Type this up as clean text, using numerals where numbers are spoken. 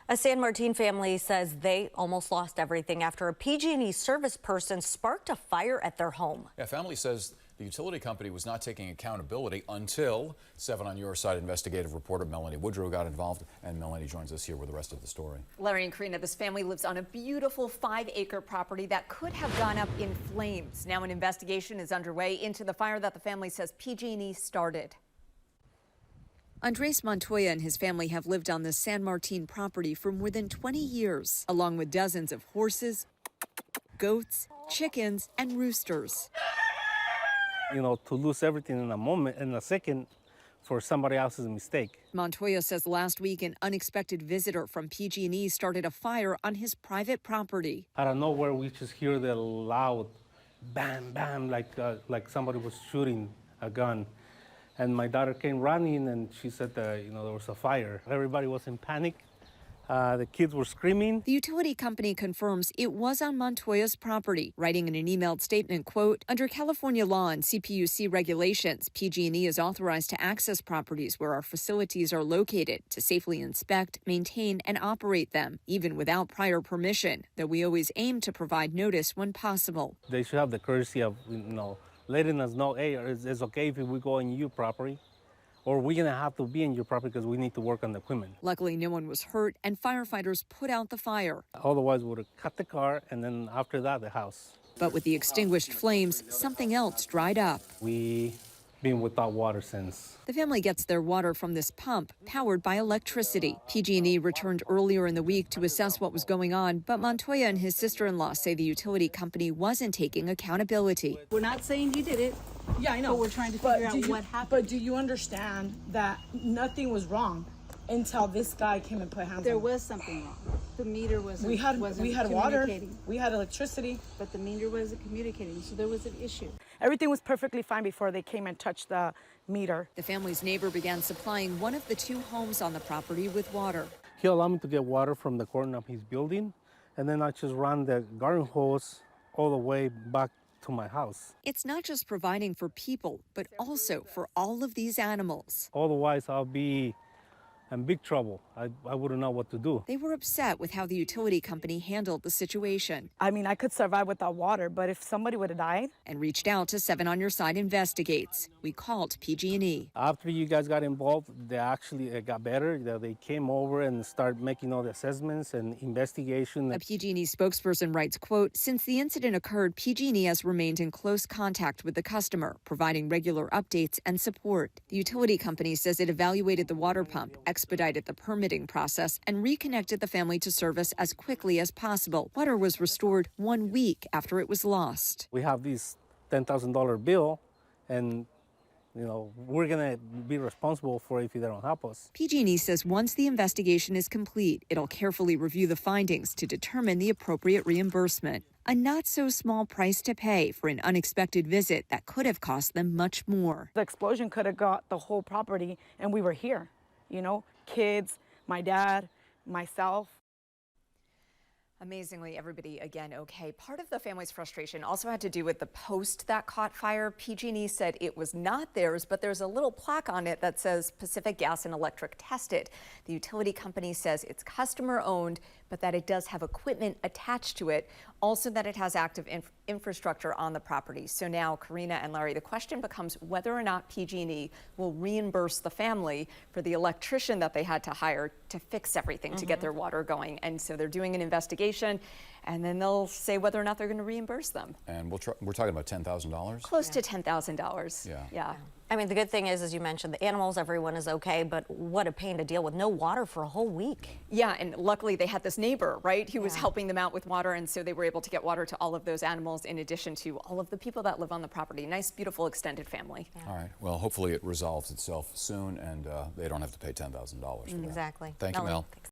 A San Martin family says they almost lost everything after a PG&E service person sparked a fire at their home. Yeah, family says the utility company was not taking accountability until 7 on Your Side investigative reporter Melanie Woodrow got involved, and Melanie joins us here with the rest of the story. Larry and Karina, this family lives on a beautiful 5-acre property that could have gone up in flames. Now an investigation is underway into the fire that the family says PG&E started. Andres Montoya and his family have lived on the San Martin property for more than 20 years, along with dozens of horses, goats, chickens, and roosters. You know, to lose everything in a moment, in a second, for somebody else's mistake. Montoya says last week an unexpected visitor from PG&E started a fire on his private property. Out of nowhere, we just hear the loud bam, bam, like somebody was shooting a gun. And my daughter came running, and she said that, you know, there was a fire. Everybody was in panic. The kids were screaming. The utility company confirms it was on Montoya's property, writing in an emailed statement, quote, under California law and CPUC regulations, PG&E is authorized to access properties where our facilities are located to safely inspect, maintain, and operate them, even without prior permission, though we always aim to provide notice when possible. They should have the courtesy of, you know, letting us know, hey, it's okay if we go in your property, or we're going to have to be in your property because we need to work on the equipment. Luckily, no one was hurt, and firefighters put out the fire. Otherwise, we would have cut the car, and then after that, the house. But with the extinguished flames, something else dried up. We've been without water since. The family gets their water from this pump, powered by electricity. PG&E returned earlier in the week to assess what was going on, but Montoya and his sister-in-law say the utility company wasn't taking accountability. We're not saying you did it. Yeah, I know. But we're trying to figure out what happened. But do you understand that nothing was wrong until this guy came and put hands on There him? was something wrong. The meter wasn't We had water, communicating. we had electricity. But the meter wasn't communicating, so there was an issue. Everything was perfectly fine before they came and touched the meter. The family's neighbor began supplying one of the 2 homes on the property with water. He allowed me to get water from the corner of his building, and then I just ran the garden hose all the way back to my house. It's not just providing for people, but also for all of these animals. Otherwise, I'll be in big trouble. I wouldn't know what to do. They were upset with how the utility company handled the situation. I mean, I could survive without water, but if somebody would have died. And reached out to 7 on Your Side Investigates. We called PG&E. After you guys got involved, they actually got better. They came over and started making all the assessments and investigation. A PG&E spokesperson writes, quote, since the incident occurred, PG&E has remained in close contact with the customer, providing regular updates and support. The utility company says it evaluated the water pump, expedited the permitting process, and reconnected the family to service as quickly as possible. Water was restored 1 week after it was lost. We have this $10,000 bill, and you know, we're going to be responsible for it if they don't help us. PG&E says once the investigation is complete, it'll carefully review the findings to determine the appropriate reimbursement. A not-so-small price to pay for an unexpected visit that could have cost them much more. The explosion could have got the whole property, and we were here, you know, kids, my dad, myself. Amazingly, everybody, again, okay. Part of the family's frustration also had to do with the post that caught fire. PG&E said it was not theirs, but there's a little plaque on it that says Pacific Gas and Electric tested. The utility company says it's customer-owned, but that it does have equipment attached to it, also that it has active infrastructure on the property. So now, Karina and Larry, the question becomes whether or not PG&E will reimburse the family for the electrician that they had to hire to fix everything to get their water going. And so they're doing an investigation, and then they'll say whether or not they're going to reimburse them. And we're talking about $10,000? Close to $10,000. Yeah. I mean, the good thing is, as you mentioned, the animals, everyone is okay, but what a pain to deal with. No water for a whole week. Yeah, and luckily they had this neighbor, right, who was helping them out with water, and so they were able to get water to all of those animals in addition to all of the people that live on the property. Nice, beautiful, extended family. Yeah. All right. Well, hopefully it resolves itself soon, and they don't have to pay $10,000 for that. Exactly. Thank you, Mel. Thanks.